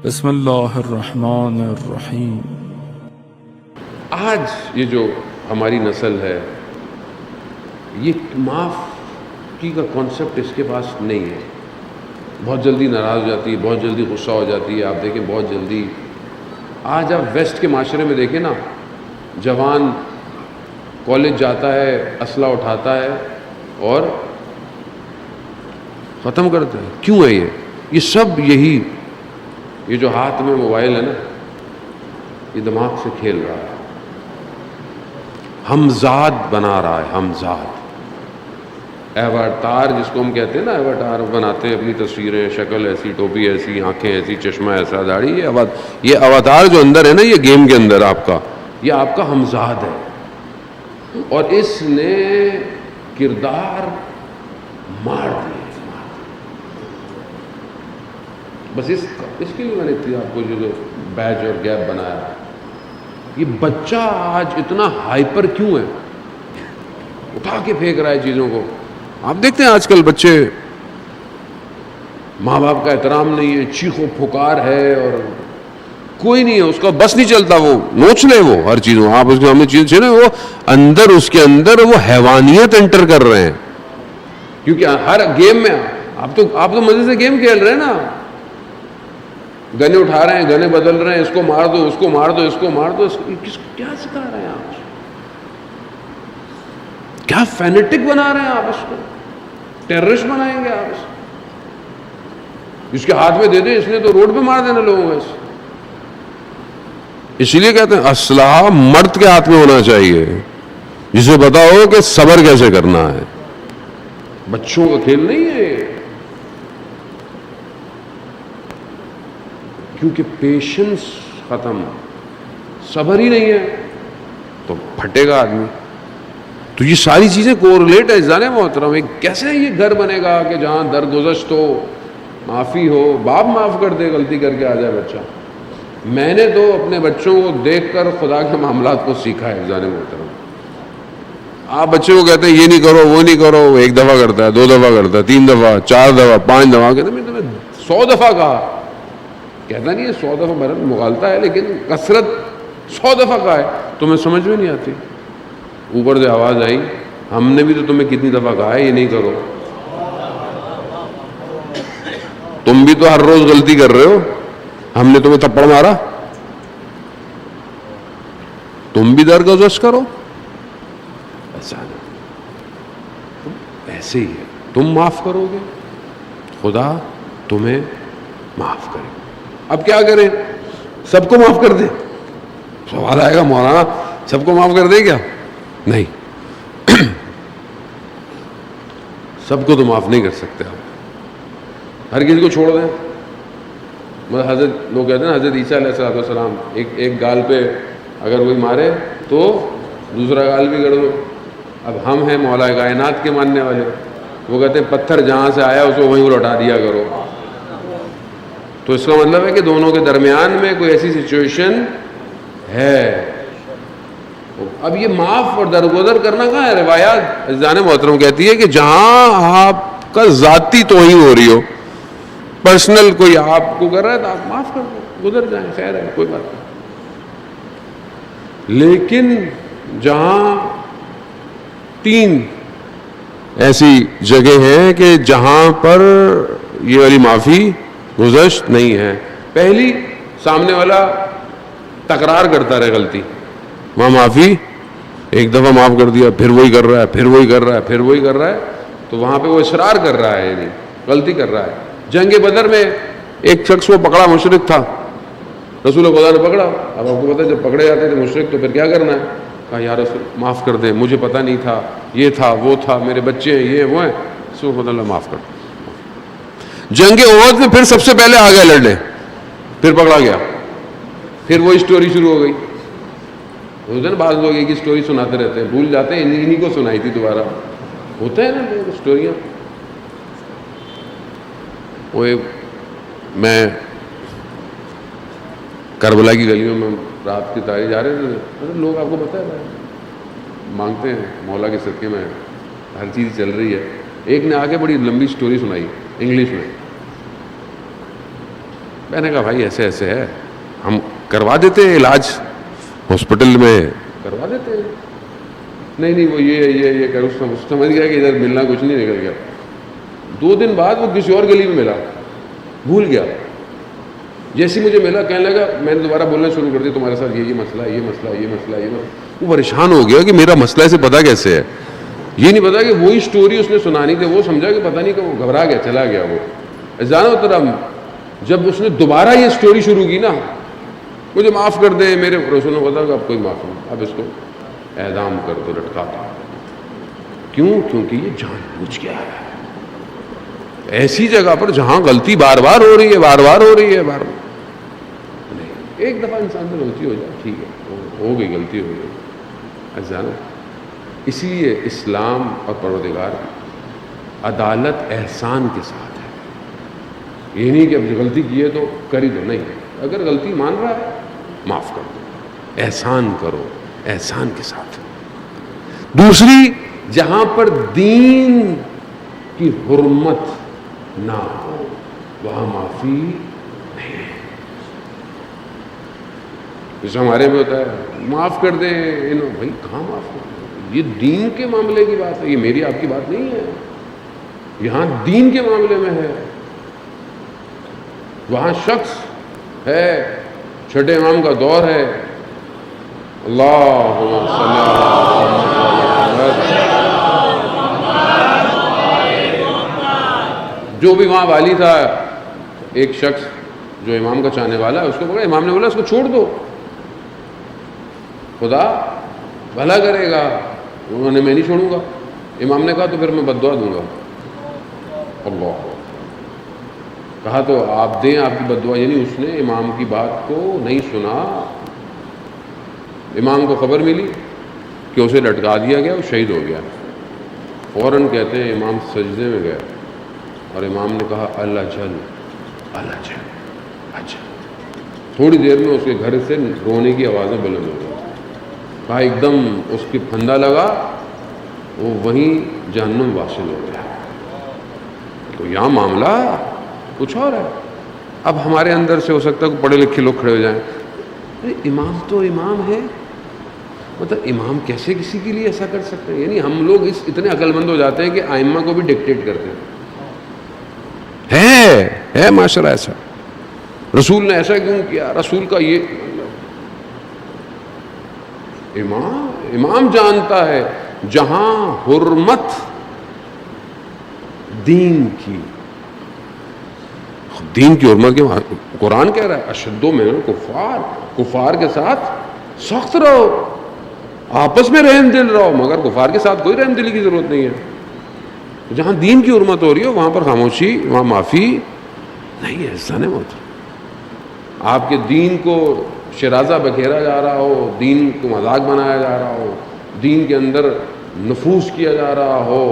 بسم اللہ الرحمن الرحیم۔ آج یہ جو ہماری نسل ہے یہ معاف کی کا کانسیپٹ اس کے پاس نہیں ہے، بہت جلدی ناراض ہو جاتی ہے، بہت جلدی غصہ ہو جاتی ہے۔ آپ دیکھیں بہت جلدی آج آپ ویسٹ کے معاشرے میں دیکھیں نا، جوان کالج جاتا ہے، اسلحہ اٹھاتا ہے اور ختم کرتا ہے۔ کیوں ہے یہ سب یہی، یہ جو ہاتھ میں موبائل ہے نا، یہ دماغ سے کھیل رہا ہے، ہمزاد بنا رہا ہے، ہمزاد ایواتار جس کو ہم کہتے ہیں نا، ایواتار بناتے ہیں اپنی تصویریں، شکل ایسی، ٹوپی ایسی، آنکھیں ایسی، چشمہ ایسا، داڑھی، یہ اواتار جو اندر ہے نا، یہ گیم کے اندر آپ کا، یہ آپ کا ہمزاد ہے، اور اس نے کردار مار دیا۔ بس اس کے لیے میں نے آپ کو جو بیچ اور گیپ بنایا، یہ بچہ آج اتنا ہائپر کیوں ہے، اٹھا کے پھینک رہا ہے چیزوں کو۔ آپ دیکھتے ہیں آج کل بچے، ماں باپ کا احترام نہیں ہے، چیخ و پھکار ہے، اور کوئی نہیں ہے اس کا بس نہیں چلتا، وہ نوچ لے، وہ ہر چیزوں آپ اس کے ہمیں چیز چھیڑے، وہ اندر اس کے اندر وہ حیوانیت انٹر کر رہے ہیں، کیونکہ ہر گیم میں آپ تو مزے سے گیم کھیل رہے ہیں نا، گنے اٹھا رہے ہیں، گنے بدل رہے ہیں، اس کو مار دو، اس کو مار دو، اس کو مار دو، کیا سکھا رہے ہیں آپ؟ کیا فینیٹک بنا رہے ہیں آپ اس کو؟ ٹیررسٹ بنائیں گے آپ اس کو؟ جس کے ہاتھ میں دے دیں، اس نے تو روڈ پہ مار دینا لوگوں کو۔ اس لیے کہتے ہیں اسلحہ مرد کے ہاتھ میں ہونا چاہیے جسے پتا ہو کہ صبر کیسے کرنا ہے، بچوں کا کھیل نہیں ہے، کیونکہ پیشنس ختم، صبر ہی نہیں ہے تو پھٹے گا آدمی۔ تو یہ ساری چیزیں کوریلیٹ ہے جانے محترم۔ کیسے یہ گھر بنے گا کہ جہاں درگزشت ہو، معافی ہو، باپ معاف کر دے، غلطی کر کے آ جائے بچہ۔ میں نے تو اپنے بچوں کو دیکھ کر خدا کے معاملات کو سیکھا ہے جانے محترم۔ آپ بچے کو کہتے ہیں یہ نہیں کرو، وہ نہیں کرو، وہ ایک دفعہ کرتا ہے، 2 دفعہ کرتا ہے، 3 دفعہ، 4 دفعہ، 5 دفعہ، کہتے ہیں میں تمہیں 100 دفعہ کہا، کہتا نہیں ہے 100 دفعہ برت مغالتا ہے، لیکن کثرت 100 دفعہ کا ہے، تمہیں سمجھ میں نہیں آتی۔ اوپر سے آواز آئی، ہم نے بھی تو تمہیں کتنی دفعہ کہا ہے یہ نہیں کرو، تم بھی تو ہر روز غلطی کر رہے ہو، ہم نے تمہیں تھپڑ مارا، تم بھی درگزشت کرو۔ ایسا نہیں، ایسے ہی ہے، تم معاف کرو گے خدا تمہیں معاف کرے۔ اب کیا کریں؟ سب کو معاف کر دیں؟ سوال آئے گا مولانا سب کو معاف کر دیں کیا؟ نہیں، سب کو تو معاف نہیں کر سکتے آپ، ہر کسی کو چھوڑ دیں۔ حضرت لوگ کہتے ہیں نا، حضرت عیسیٰ علیہ السلام ایک گال پہ اگر کوئی مارے تو دوسرا گال بھی کر دو۔ اب ہم ہیں مولا کائنات کے ماننے والے، وہ کہتے ہیں پتھر جہاں سے آیا اس کو وہیں لوٹا دیا کرو۔ تو اس کا مطلب ہے کہ دونوں کے درمیان میں کوئی ایسی سچویشن ہے۔ اب یہ معاف اور درگزر کرنا کہاں ہے؟ روایات عزیزان محترم کہتی ہے کہ جہاں آپ کا ذاتی توہین ہو رہی ہو، پرسنل کوئی آپ کو کر رہا ہے تو آپ معاف کر دو، گزر جائیں، خیر ہے، کوئی بات نہیں۔ لیکن جہاں 3 ایسی جگہ ہیں کہ جہاں پر یہ والی معافی گزشت نہیں ہے۔ پہلی، سامنے والا تکرار کرتا رہے غلطی، وہاں معافی ایک دفعہ معاف کر دیا، پھر وہی کر رہا ہے، پھر وہی کر رہا ہے، پھر وہی کر رہا ہے، تو وہاں پہ وہ اصرار کر رہا ہے، یعنی غلطی کر رہا ہے۔ جنگ بدر میں ایک شخص کو پکڑا، مشرک تھا، رسول خدا نے پکڑا۔ اب آپ کو پتا ہے جب پکڑے جاتے تھے مشرک تو پھر کیا کرنا ہے؟ کہا یا رسول معاف کر دیں، مجھے پتہ نہیں تھا، یہ تھا وہ تھا، میرے بچے ہیں، یہ وہ ہیں، رسول خدا اللہ معاف کر دیں۔ جنگ احد میں پھر سب سے پہلے آ گیا لڑنے، پھر پکڑا گیا، پھر وہ اسٹوری شروع ہو گئی۔ ہوتا ہے نا بعض لوگ ایک ہی اسٹوری سناتے رہتے ہیں، بھول جاتے ہیں انہی کو سنائی تھی دوبارہ، ہوتا ہے نا لوگ اسٹوریاں۔ وہ میں کربلا کی گلیوں میں رات کی تاریخ جا رہے تھے، لوگ آپ کو پتہ ہے مانگتے ہیں مولا کے صدقے میں ہر چیز چل رہی ہے۔ ایک نے آ کے بڑی لمبی اسٹوری سنائی انگلش میں، میں نے کہا بھائی ایسے ایسے ہے, ہم کروا دیتے ہیں علاج, ہاسپٹل میں کروا دیتے ہیں. نہیں وہ یہ کر, اس سمجھ گیا کہ ادھر ملنا کچھ نہیں, نکل گیا. 2 دن بعد وہ کسی اور گلی میں ملا, بھول گیا. جیسے مجھے ملا کہنے لگا, میں نے دوبارہ بولنا شروع کر دیا تمہارے ساتھ یہ مسئلہ ہے, یہ مسئلہ, یہ مسئلہ, یہ مسئلہ. وہ پریشان ہو گیا کہ میرا مسئلہ اسے پتا کیسے ہے. یہ نہیں پتا کہ وہی سٹوری اس نے سنانی تھی, وہ سمجھا کہ پتہ نہیں کہ وہ گھبرا گیا, چلا گیا. وہ جانا اترا, جب اس نے دوبارہ یہ سٹوری شروع کی نا, مجھے معاف کر دیں, میرے رسول نے بتا کہ اب کوئی معاف نہیں, اب اس کو اعدام کر دو, لٹکا دو. کیوں؟ کیونکہ یہ جان بوجھ گیا ہے. ایسی جگہ پر جہاں غلطی بار بار ہو رہی ہے, بار بار ہو رہی ہے, بار بار نہیں. ایک دفعہ انسان سے غلطی ہو جائے, ٹھیک ہے, ہو گئی, غلطی ہو گئی, ایسا نا. اسی لیے اسلام اور پروردگار عدالت احسان کے ساتھ ہے. یہ نہیں کہ اب غلطی کی ہے تو کر ہی دو, نہیں. اگر غلطی مان رہا ہے معاف کر دو, احسان کرو, احسان کے ساتھ. دوسری, جہاں پر دین کی حرمت نہ ہو وہاں معافی نہیں ہے. جیسے ہمارے میں ہوتا ہے, معاف کر دیں بھائی, کہاں معاف کر دیں, یہ دین کے معاملے کی بات ہے, یہ میری آپ کی بات نہیں ہے. یہاں دین کے معاملے میں ہے. وہاں شخص ہے, چھٹے امام کا دور ہے, اللہم صلی جو بھی وہاں والی تھا, ایک شخص جو امام کا چاہنے والا ہے, اس کو پکڑا, امام نے بولا اس کو چھوڑ دو, خدا بھلا کرے گا. انہوں نے, میں نہیں چھوڑوں گا. امام نے کہا تو پھر میں بد دعا دوں گا. اللہ کہا تو آپ دیں, آپ کی بد دعا. یعنی اس نے امام کی بات کو نہیں سنا. امام کو خبر ملی کہ اسے لٹکا دیا گیا, وہ شہید ہو گیا. فوراً کہتے ہیں امام سجدے میں گئے اور امام نے کہا اللہ جل, اللہ جل, اجل. تھوڑی دیر میں اس کے گھر سے رونے کی آوازیں بلند ہو گئی. کہا ایک دم اس کی پھندا لگا, وہ وہیں جہنم واصل ہو گیا. تو یہاں معاملہ کچھ اور ہے. اب ہمارے اندر سے ہو سکتا ہے کہ پڑھے لکھے لوگ کھڑے ہو جائیں, امام تو امام ہے, مطلب امام کیسے کسی کے لیے ایسا کر سکتے ہیں. یعنی ہم لوگ اتنے عقل مند ہو جاتے ہیں کہ ائمہ کو بھی ڈکٹیٹ کرتے ہیں. ہے معاشرہ ایسا, رسول نے ایسا کیوں کیا, رسول کا یہ. امام جانتا ہے جہاں حرمت دین کی حرمت کے, قرآن کہہ رہا ہے اشد من الکفار, کفار کے ساتھ سخت رہو, آپس میں رحم دل رہو, مگر کفار کے ساتھ کوئی رحم دلی کی ضرورت نہیں ہے. جہاں دین کی حرمت ہو رہی ہے وہاں پر خاموشی, وہاں معافی نہیں ہے. ایسا نہیں ہوتا. آپ کے دین کو شرازہ بکھیرا جا رہا ہو, دین کو مذاق بنایا جا رہا ہو, دین کے اندر نفوذ کیا جا رہا ہو,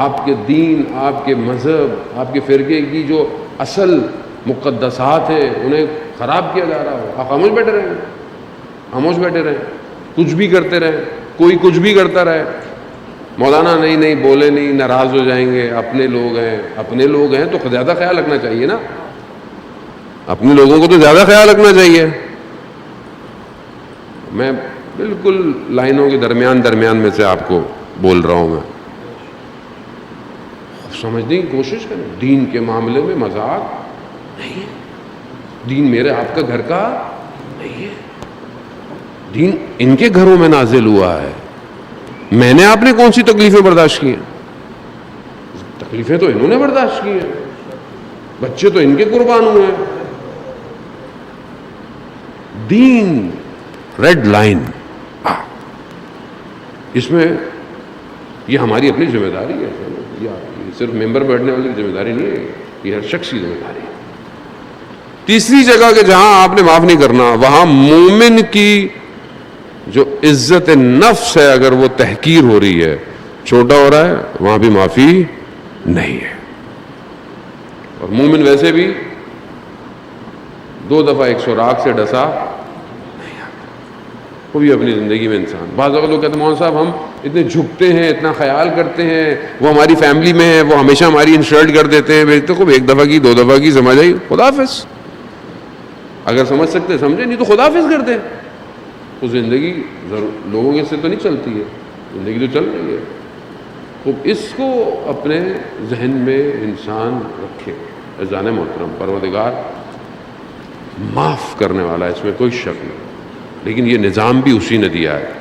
آپ کے دین, آپ کے مذہب, آپ کے فرقے کی جو اصل مقدسات ہیں انہیں خراب کیا جا رہا ہو, آپ خاموش بیٹھے رہیں, خاموش بیٹھے رہیں, کچھ بھی کرتے رہیں, کوئی کچھ بھی کرتا رہے. مولانا نہیں بولے نہیں, ناراض ہو جائیں گے, اپنے لوگ ہیں تو زیادہ خیال رکھنا چاہیے نا, اپنے لوگوں کو تو زیادہ خیال رکھنا چاہیے. میں بالکل لائنوں کے درمیان میں سے آپ کو بول رہا ہوں. میں سمجھنے کی کوشش کریں, دین کے معاملے میں مذاق نہیں ہے. دین میرے آپ کا گھر کا نہیں ہے, دین ان کے گھروں میں نازل ہوا ہے. میں نے, آپ نے کون سی تکلیفیں برداشت کی ہیں؟ تکلیفیں تو انہوں نے برداشت کی ہیں, بچے تو ان کے قربان ہوئے ہیں. دین ریڈ لائن, اس میں یہ ہماری اپنی ذمہ داری ہے. یہ صرف ممبر بیٹھنے والی ذمہ داری نہیں ہے, یہ ہر شخص کی ذمہ داری ہے. تیسری جگہ کہ جہاں آپ نے معاف نہیں کرنا, وہاں مومن کی جو عزت نفس ہے اگر وہ تحقیر ہو رہی ہے, چھوٹا ہو رہا ہے, وہاں بھی معافی نہیں ہے. اور مومن ویسے بھی 2 دفعہ 100 راگ سے ڈسا نہیں آتا. وہ بھی اپنی زندگی میں انسان. بعض اوقات لوگ کہتے ہیں مولانا صاحب ہم اتنے جھکتے ہیں, اتنا خیال کرتے ہیں, وہ ہماری فیملی میں ہے, وہ ہمیشہ ہماری انسلٹ کر دیتے ہیں. تو خوب ایک دفعہ کی, 2 دفعہ کی سمجھ آئی, خدا حافظ. اگر سمجھ سکتے سمجھے, نہیں تو خدا حافظ کر دیں. تو زندگی لوگوں کے سے تو نہیں چلتی ہے, زندگی تو چل رہی ہے. تو اس کو اپنے ذہن میں انسان رکھے. اذان محترم, پروردگار معاف کرنے والا ہے, اس میں کوئی شک نہیں, لیکن یہ نظام بھی اسی نے دیا ہے.